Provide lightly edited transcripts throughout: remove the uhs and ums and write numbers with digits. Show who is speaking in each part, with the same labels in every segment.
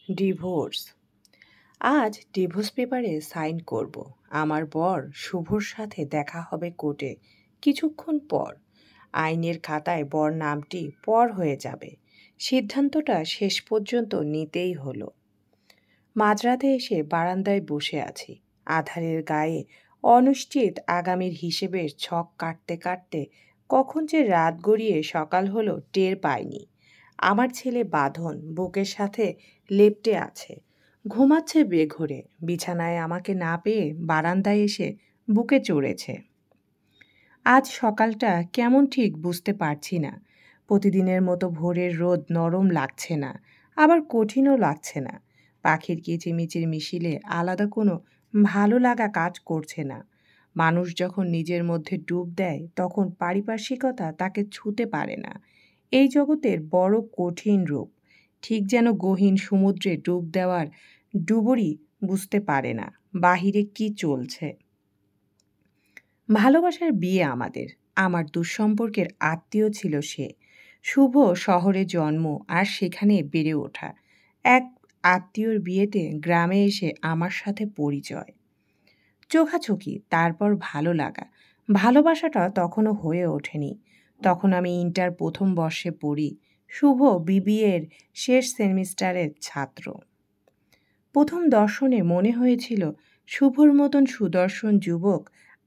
Speaker 1: Divorce. আজ divorce পেপারে sign করব। আমার বর শুভর সাথে দেখা হবে কোর্টে কিছুক্ষণ পর। আইনের খাতায় বর নামটি পর হয়ে যাবে। সিদ্ধান্তটা শেষ পর্যন্ত নিতেই হলো। মাঝরাতে এসে বারান্দায় বসে আছি। আধারের গায়ে অনিশ্চিত আগামীর হিসেবের ছক কাটতে কাটতে কখন যে রাত গড়িয়ে সকাল হলো টের পাইনি। আমার ছেলে বাঁধন বুকের সাথে লেপ্টে আছে, ঘুমাচ্ছে বেঘোরে। বিছানায় আমাকে না পেয়ে বারান্দায় এসে বুকে চড়েছে। আজ সকালটা কেমন ঠিক বুঝতে পারছি না। প্রতিদিনের মতো ভোরের রোদ নরম লাগছে না, আবার কঠিনও লাগছে না। পাখির কিচিমিচির মিছিলে আলাদা কোনো ভালো লাগা কাজ করছে না। মানুষ যখন নিজের মধ্যে ডুব দেয় তখন পারিপার্শ্বিকতা তাকে ছুঁতে পারে না। এই জগতের বড় কঠিন রূপ। ঠিক যেন গহীন সমুদ্রে ডুব দেওয়ার ডুবুরি বুঝতে পারে না বাহিরে কি চলছে। ভালোবাসার বিয়ে আমাদের। আমার দুঃসম্পর্কের আত্মীয় ছিল সে। শুভ শহরে জন্ম আর সেখানে বেড়ে ওঠা। এক আত্মীয়র বিয়েতে গ্রামে এসে আমার সাথে পরিচয়। চোখাচোখি, তারপর ভালো লাগা। ভালোবাসাটা তখনও হয়ে ওঠেনি। তখন আমি ইন্টার প্রথম বর্ষে পড়ি। শুভ বিবিএর শেষ সেমিস্টারের ছাত্র। প্রথম দর্শনে মনে হয়েছিল শুভর মতন সুদর্শন যুবক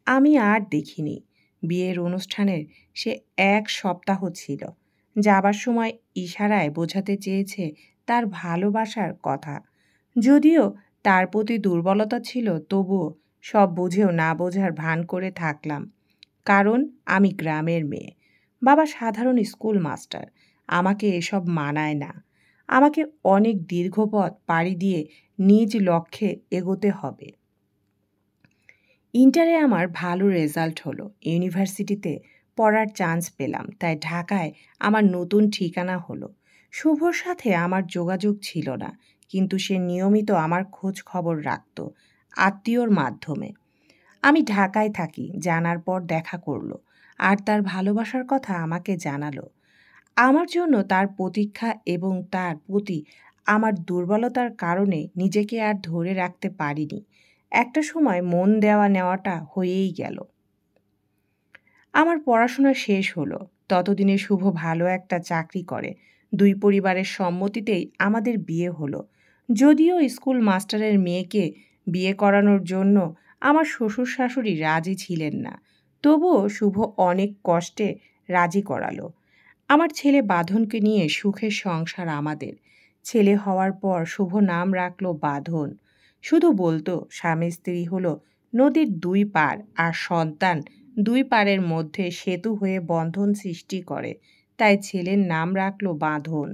Speaker 1: আমি আর দেখিনি। বিয়ের অনুষ্ঠানের সে এক সপ্তাহ ছিল। যাবার সময় ইশারায় বোঝাতে চেয়েছে তার ভালোবাসার কথা। যদিও তার প্রতি দুর্বলতা ছিল, তবুও সব বুঝেও না বোঝার ভান করে থাকলাম। কারণ আমি গ্রামের মেয়ে, বাবা সাধারণ স্কুল মাস্টার। আমাকে এসব মানায় না। আমাকে অনেক দীর্ঘ পথ পাড়ি দিয়ে নিজ লক্ষ্যে এগোতে হবে। ইন্টারে আমার ভালো রেজাল্ট হলো। ইউনিভার্সিটিতে পড়ার চান্স পেলাম, তাই ঢাকায় আমার নতুন ঠিকানা হলো। শুভর সাথে আমার যোগাযোগ ছিল না, কিন্তু সে নিয়মিত আমার খোঁজ খবর রাখত আত্মীয়র মাধ্যমে। আমি ঢাকায় থাকি জানার পর দেখা করলো, আর তার ভালোবাসার কথা আমাকে জানালো। আমার জন্য তার প্রতীক্ষা এবং তার প্রতি আমার দুর্বলতার কারণে নিজেকে আর ধরে রাখতে পারিনি। একটা সময় মন দেওয়া নেওয়াটা হয়েই গেল। আমার পড়াশোনা শেষ হলো। ততদিনে শুভ ভালো একটা চাকরি করে। দুই পরিবারের সম্মতিতেই আমাদের বিয়ে হলো। যদিও স্কুল মাস্টারের মেয়েকে বিয়ে করানোর জন্য আমার শ্বশুর শাশুড়ি রাজি ছিলেন না, তবুও শুভ অনেক কষ্টে রাজি করালো। আমার ছেলে বাঁধনকে নিয়ে সুখের সংসার আমাদের। ছেলে হওয়ার পর শুভ নাম রাখলো বাঁধন। শুধু বলতো স্বামী স্ত্রী হলো নদীর দুই পার, আর সন্তান দুই পারের মধ্যে সেতু হয়ে বন্ধন সৃষ্টি করে। তাই ছেলের নাম রাখলো বাঁধন।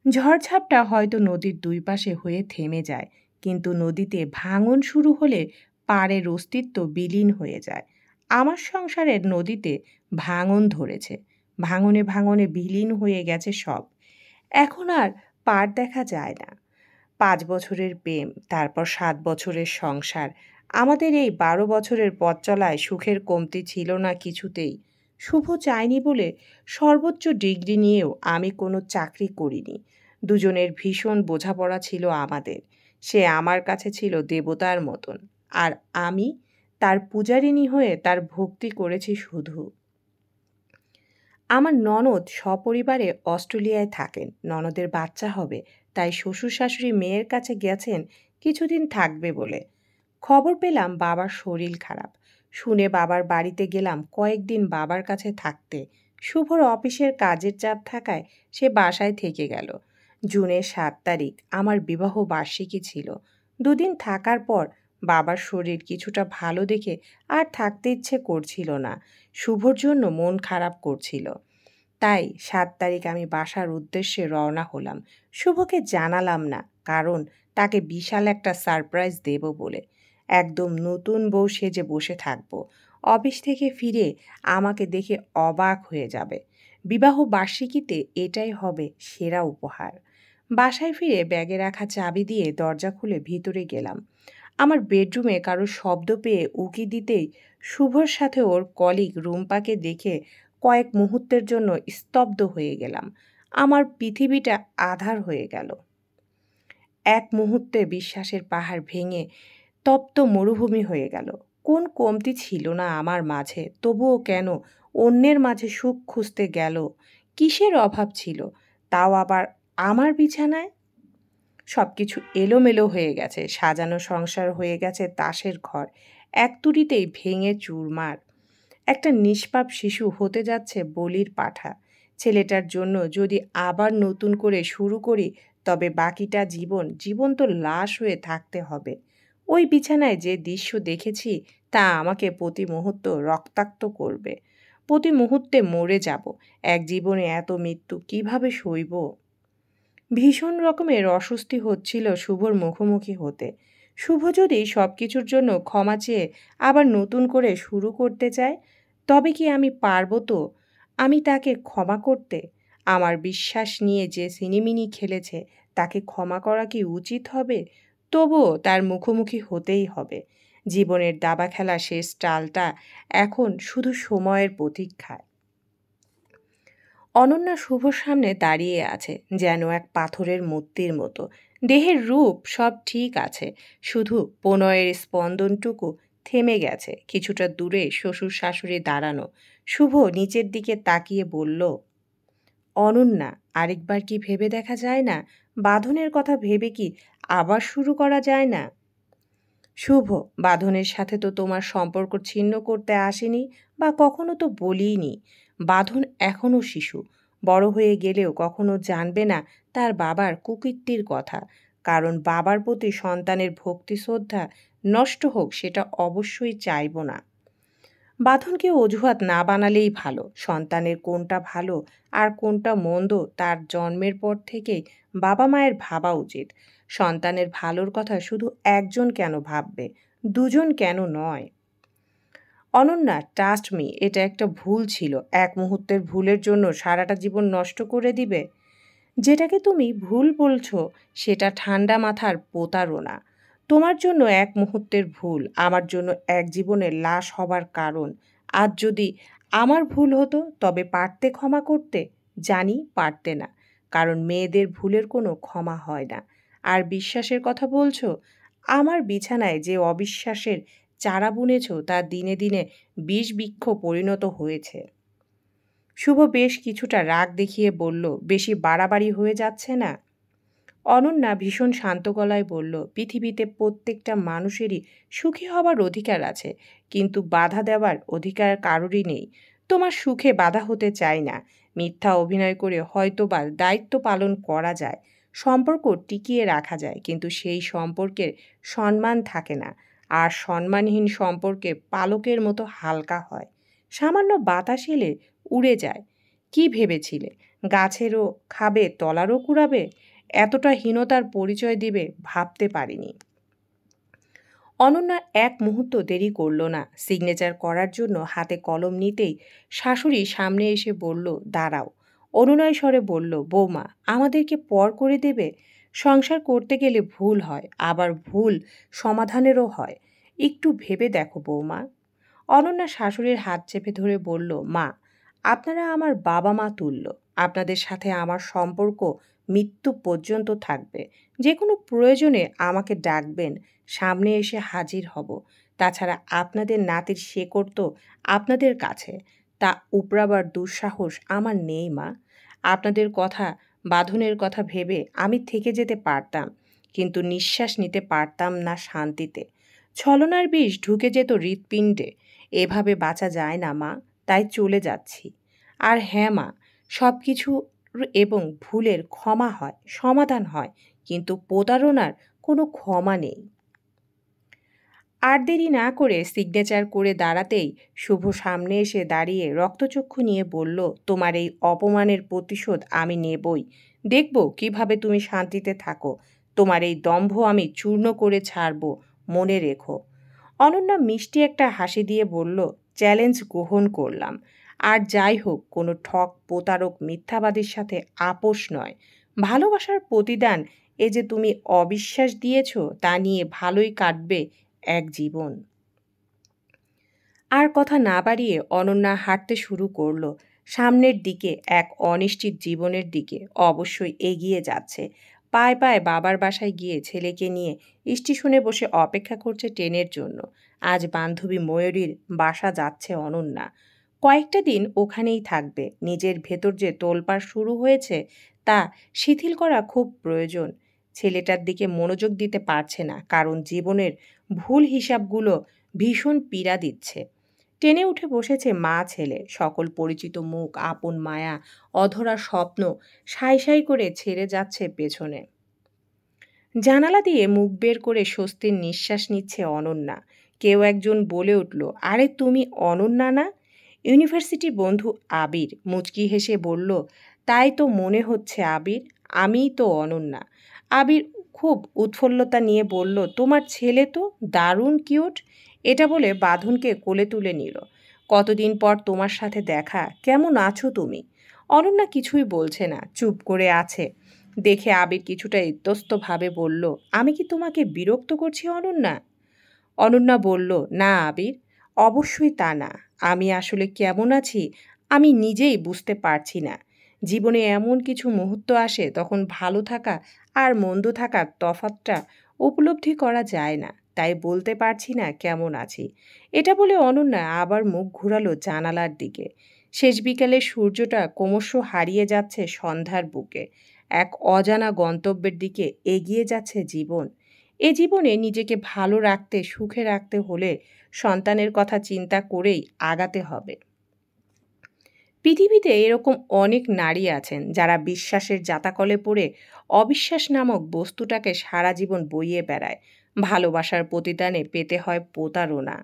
Speaker 1: ঝড়ঝাপটা হয়তো নদীর দুই পাশে হয়ে থেমে যায়, কিন্তু নদীতে ভাঙন শুরু হলে পাড়ের অস্তিত্ব বিলীন হয়ে যায়। আমার সংসারের নদীতে ভাঙন ধরেছে। ভাঙনে ভাঙনে বিলীন হয়ে গেছে সব। এখন আর পাড় দেখা যায় না। ৫ বছরের প্রেম, তারপর ৭ বছরের সংসার। আমাদের এই ১২ বছরের পথ চলায় সুখের কমতি ছিল না কিছুতেই। শুভ চায়নি বলে সর্বোচ্চ ডিগ্রি নিয়েও আমি কোনো চাকরি করিনি। দুজনের ভীষণ বোঝাপড়া ছিল আমাদের। সে আমার কাছে ছিল দেবতার মতন, আর আমি তার পূজারিণী হয়ে তার ভক্তি করেছি শুধু। আমার ননদ সপরিবারে অস্ট্রেলিয়ায় থাকেন। ননদের বাচ্চা হবে, তাই শ্বশুর শাশুড়ি মেয়ের কাছে গেছেন কিছুদিন থাকবে বলে। খবর পেলাম বাবার শরীর খারাপ। শুনে বাবার বাড়িতে গেলাম কয়েকদিন বাবার কাছে থাকতে। শুভর অফিসের কাজের চাপ থাকায় সে বাসায় থেকে গেল। জুনের ৭ তারিখ আমার বিবাহ বার্ষিকী ছিল। দুদিন থাকার পর বাবার শরীর কিছুটা ভালো দেখে আর থাকতে ইচ্ছে করছিল না। শুভর জন্য মন খারাপ করছিল। তাই ৭ তারিখ আমি বাসার উদ্দেশ্যে রওনা হলাম। শুভকে জানালাম না, কারণ তাকে বিশাল একটা সারপ্রাইজ দেব বলে। একদম নতুন বউ সেজে বসে থাকব। অফিস থেকে ফিরে আমাকে দেখে অবাক হয়ে যাবে। বিবাহ বার্ষিকীতে এটাই হবে সেরা উপহার। বাসায় ফিরে ব্যাগে রাখা চাবি দিয়ে দরজা খুলে ভিতরে গেলাম। আমার বেডরুমে কারো শব্দ পেয়ে উকি দিতেই শুভর সাথে ওর কলিগ রুম্পাকে দেখে কয়েক মুহূর্তের জন্য স্তব্ধ হয়ে গেলাম। আমার পৃথিবীটা আঁধার হয়ে গেল। এক মুহূর্তে বিশ্বাসের পাহাড় ভেঙে তপ্ত মরুভূমি হয়ে গেল। কোন কমতি ছিল না আমার মাঝে, তবুও কেন অন্যের মাঝে সুখ খুঁজতে গেল? কিসের অভাব ছিল, তাও আবার আমার বিছানায়? সবকিছু এলোমেলো হয়ে গেছে, সাজানো সংসার হয়ে গেছে তাসের ঘর, এক তুড়িতেই ভেঙে চুরমার। একটা নিষ্পাপ শিশু হতে যাচ্ছে বলির পাঠা। ছেলেটার জন্য যদি আবার নতুন করে শুরু করি, তবে বাকিটা জীবন জীবন তো লাশ হয়ে থাকতে হবে। ওই বিছানায় যে দৃশ্য দেখেছি, তা আমাকে প্রতি মুহূর্ত রক্তাক্ত করবে। প্রতি মুহূর্তে মরে যাব। এক জীবনে এত মৃত্যু কিভাবে সইব? ভীষণ রকমের অস্বস্তি হচ্ছিল শুভর মুখোমুখি হতে। শুভ যদি সব কিছুর জন্য ক্ষমা চেয়ে আবার নতুন করে শুরু করতে চায়, তবে কি আমি পারবো তো আমি তাকে ক্ষমা করতে? আমার বিশ্বাস নিয়ে যে সিনিমিনি খেলেছে, তাকে ক্ষমা করা কি উচিত হবে? তবুও তার মুখোমুখি হতেই হবে। জীবনের দাবা খেলা শেষ টালটা এখন শুধু সময়ের প্রতীক্ষায়। অনন্যা শুভর সামনে দাঁড়িয়ে আছে যেন এক পাথরের মূর্তির মতো। দেহের রূপ সব ঠিক আছে, শুধু প্রণয়ের স্পন্দনটুকু থেমে গেছে। কিছুটা দূরে শ্বশুর শাশুড়ি দাঁড়ানো। শুভ নিচের দিকে তাকিয়ে বলল, অনন্যা, আরেকবার কি ভেবে দেখা যায় না? বাঁধনের কথা ভেবে কি আবার শুরু করা যায় না? শুভ, বাঁধনের সাথে তো তোমার সম্পর্ক ছিন্ন করতে আসেনি, বা কখনো তো বলিনি। বাঁধন এখনও শিশু, বড় হয়ে গেলেও কখনো জানবে না তার বাবার কুকীর্তির কথা। কারণ বাবার প্রতি সন্তানের ভক্তি শ্রদ্ধা নষ্ট হোক, সেটা অবশ্যই চাইব না। বাঁধনকে অজুহাত না বানালেই ভালো। সন্তানের কোনটা ভালো আর কোনটা মন্দ তার জন্মের পর থেকেই বাবা মায়ের ভাবা উচিত। সন্তানের ভালোর কথা শুধু একজন কেন ভাববে, দুজন কেন নয়? অনন্যা, ট্রাস্ট মি, এটা একটা ভুল ছিল। এক মুহূর্তের ভুলের জন্য সারাটা জীবন নষ্ট করে দিবে? যেটাকে তুমি ভুল বলছো, সেটা ঠান্ডা মাথার প্রতারণা। তোমার জন্য এক মুহূর্তের ভুল আমার জন্য এক জীবনের লাশ হবার কারণ। আজ যদি আমার ভুল হতো, তবে পারতে ক্ষমা করতে? জানি পারতে না, কারণ মেয়েদের ভুলের কোনো ক্ষমা হয় না। আর বিশ্বাসের কথা বলছো, আমার বিছানায় যে অবিশ্বাসের চারা বুনেছ, তা দিনে দিনে বিষ বৃক্ষ পরিণত হয়েছে। শুভ বেশ কিছুটা রাগ দেখিয়ে বলল, বেশি বাড়াবাড়ি হয়ে যাচ্ছে না? অনন্যা ভীষণ শান্ত গলায় বলল, পৃথিবীতে প্রত্যেকটা মানুষেরই সুখী হবার অধিকার আছে, কিন্তু বাধা দেওয়ার অধিকার কারোরই নেই। তোমার সুখে বাধা হতে চাই না। মিথ্যা অভিনয় করে হয়তোবা দায়িত্ব পালন করা যায়, সম্পর্ক টিকিয়ে রাখা যায়, কিন্তু সেই সম্পর্কের সম্মান থাকে না। আর সম্মানহীন সম্পর্কে পালকের মতো হালকা হয়। সামান্য বাতাস এলে উড়ে যায়। কি ভেবেছিলে গাছেরও খাবে, তলারও কুড়াবে? এতটা হীনতার পরিচয় দিবে ভাবতে পারিনি। অনন্যা এক মুহূর্ত দেরি করল না। সিগনেচার করার জন্য হাতে কলম নিতেই শাশুড়ি সামনে এসে বলল, দাঁড়াও। অনুনয় স্বরে বলল, বৌমা, আমাদেরকে পর করে দেবে? সংসার করতে গেলে ভুল হয়, আবার ভুল সমাধানেরও হয়। একটু ভেবে দেখো বৌমা। অনন্যা শাশুড়ির হাত চেপে ধরে বলল, মা, আপনারা আমার বাবা মা তুল্য। আপনাদের সাথে আমার সম্পর্ক মৃত্যু পর্যন্ত থাকবে। যে কোনো প্রয়োজনে আমাকে ডাকবেন, সামনে এসে হাজির হব। তাছাড়া আপনাদের নাতির শেকড় তো আপনাদের কাছে, তা উপড়াবার দুঃসাহস আমার নেই মা। আপনাদের কথা, বাঁধনের কথা ভেবে আমি থেকে যেতে পারতাম, কিন্তু নিঃশ্বাস নিতে পারতাম না শান্তিতে। ছলনার বিষ ঢুকে যেত হৃৎপিণ্ডে। এভাবে বাঁচা যায় না মা, তাই চলে যাচ্ছি। আর হ্যাঁ মা, সব কিছু এবং ভুলের ক্ষমা হয়, সমাধান হয়, কিন্তু প্রতারণার কোনো ক্ষমা নেই। আর দেরি না করে সিগনেচার করে দাঁড়াতেই শুভ সামনে এসে দাঁড়িয়ে রক্তচক্ষু নিয়ে বলল, তোমার এই অপমানের প্রতিশোধ আমি নেবই। দেখব কিভাবে তুমি শান্তিতে থাকো। তোমার এই দম্ভ আমি চূর্ণ করে ছাড়ব, মনে রেখো। অনন্যা মিষ্টি একটা হাসি দিয়ে বলল, চ্যালেঞ্জ গ্রহণ করলাম। আর যাই হোক, কোনো ঠক প্রতারক মিথ্যাবাদীর সাথে আপোষ নয়। ভালোবাসার প্রতিদান এ যে তুমি অবিশ্বাস দিয়েছ, তা নিয়ে ভালোই কাটবে এক জীবন। আর কথা না বাড়িয়ে অনন্যা হাঁটতে শুরু করলো সামনের দিকে, এক অনিশ্চিত জীবনের দিকে অবশ্যই এগিয়ে যাচ্ছে। পায়ে পায়ে বাবার বাসায় গিয়ে ছেলেকে নিয়ে স্টেশনে বসে অপেক্ষা করছে ট্রেনের জন্য। আজ বান্ধবী ময়ূরীর বাসা যাচ্ছে অনন্যা। কয়েকটা দিন ওখানেই থাকবে। নিজের ভেতর যে তোলপাড় শুরু হয়েছে তা শিথিল করা খুব প্রয়োজন। ছেলেটার দিকে মনোযোগ দিতে পারছে না, কারণ জীবনের ভুল হিসাবগুলো ভীষণ পীড়া দিচ্ছে। ট্রেনে উঠে বসেছে মা ছেলে, সকল পরিচিত মুখ, আপন মায়া, অধরা স্বপ্ন সাই সাই করে ছেড়ে যাচ্ছে পেছনে। জানালা দিয়ে মুখ বের করে স্বস্তির নিঃশ্বাস নিচ্ছে অনন্যা। কেউ একজন বলে উঠল, আরে তুমি অনন্যা না? ইউনিভার্সিটির বন্ধু আবির মুচকি হেসে বলল, তাই তো মনে হচ্ছে আবির, আমিই তো অনন্যা। আবির খুব উৎফুল্লতা নিয়ে বলল, তোমার ছেলে তো দারুণ কিউট। এটা বলে বাঁধনকে কোলে তুলে নিল। কতদিন পর তোমার সাথে দেখা, কেমন আছো তুমি? অনন্যা কিছুই বলছে না, চুপ করে আছে। দেখে আবির কিছুটা ইতস্তভাবে বলল, আমি কি তোমাকে বিরক্ত করছি অনন্যা? অনন্যা বলল, না আবির, অবশ্যই তা না। আমি আসলে কেমন আছি আমি নিজেই বুঝতে পারছি না। জীবনে এমন কিছু মুহূর্ত আসে তখন ভালো থাকা আর মন্দ থাকার তফাৎটা উপলব্ধি করা যায় না, তাই বলতে পারছি না কেমন আছি। এটা বলে অনন্যা আবার মুখ ঘুরালো জানালার দিকে। শেষ বিকালে সূর্যটা ক্রমশ হারিয়ে যাচ্ছে সন্ধ্যার বুকে। এক অজানা গন্তব্যের দিকে এগিয়ে যাচ্ছে জীবন। এ জীবনে নিজেকে ভালো রাখতে, সুখে রাখতে হলে সন্তানের কথা চিন্তা করেই আগাতে হবে। পৃথিবীতে এরকম অনেক নারী আছেন যারা বিশ্বাসের জাতাকলে পড়ে অবিশ্বাস নামক বস্তুটাকে সারা জীবন বইয়ে বেড়ায়। ভালোবাসার প্রতিদানে পেতে হয় প্রতারণা।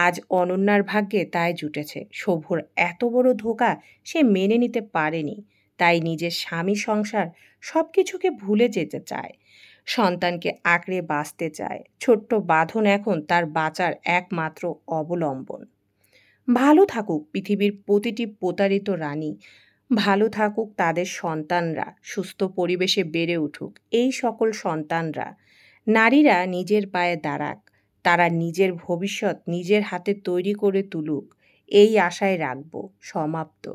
Speaker 1: আজ অনন্যার ভাগ্যে তাই জুটেছে। শোভর এত বড় ধোঁকা সে মেনে নিতে পারেনি, তাই নিজের স্বামী, সংসার সব কিছুকে ভুলে যেতে চায়। সন্তানকে আঁকড়ে বাঁচতে চায়। ছোট্ট বাঁধন এখন তার বাঁচার একমাত্র অবলম্বন। ভালো থাকুক পৃথিবীর প্রতিটি প্রতারিত রানী, ভালো থাকুক তাদের সন্তানরা, সুস্থ পরিবেশে বেড়ে উঠুক এই সকল সন্তানরা। নারীরা নিজের পায়ে দাঁড়াক, তারা নিজের ভবিষ্যৎ নিজের হাতে তৈরি করে তুলুক, এই আশায় রাখব। সমাপ্ত।